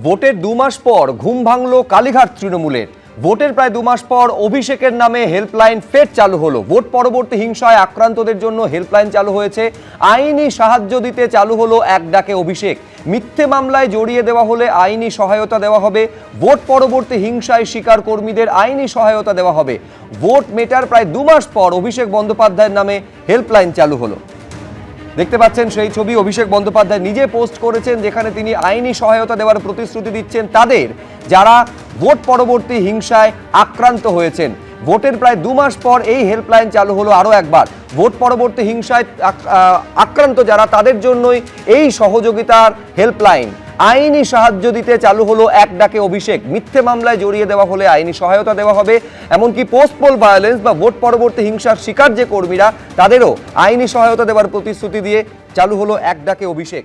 ভোটের 2 মাস পর ঘুম ভাঙল কালীঘাট তৃণমূলের। ভোটের প্রায় 2 মাস পর অভিষেকের নামে হেল্পলাইন ফের চালু হলো। ভোট পরবর্তী হিংসায় আক্রান্তদের জন্য হেল্পলাইন চালু হয়েছে। আইনি সাহায্য দিতে চালু হলো এক ডাকে অভিষেক। মিথ্যে মামলায় জড়িয়ে দেওয়া হলে আইনি সহায়তা দেওয়া হবে। ভোট পরবর্তী হিংসায় শিকার কর্মীদের আইনি সহায়তা দেওয়া হবে। ভোট মেটার প্রায় 2 মাস পর অভিষেক বন্দ্যোপাধ্যায়ের নামে হেল্পলাইন চালু হলো। দেখতে পাচ্ছেন সেই ছবি অভিষেক বন্দ্যোপাধ্যায় নিজে পোস্ট করেছেন, যেখানে তিনি আইনি সহায়তা দেওয়ার প্রতিশ্রুতি দিচ্ছেন তাদের যারা ভোট পরবর্তী হিংসায় আক্রান্ত হয়েছেন। ভোটের প্রায় 2 মাস পর এই হেল্পলাইন চালু হলো আরও একবার। ভোট পরবর্তী হিংসায় আক্রান্ত যারা তাদের জন্যই এই সহযোগিতার হেল্পলাইন। আইনি সাহায্য দিতে চালু হলো এক ডাকে অভিষেক। মিথ্যে মামলায় জড়িয়ে দেওয়া হলে আইনি সহায়তা দেওয়া হবে। এমনকি পোস্ট পোল ভায়োলেন্স বা ভোট পরবর্তী হিংসার শিকার যে কর্মীরা তাদেরও আইনি সহায়তা দেওয়ার প্রতিশ্রুতি দিয়ে চালু হলো এক ডাকে অভিষেক।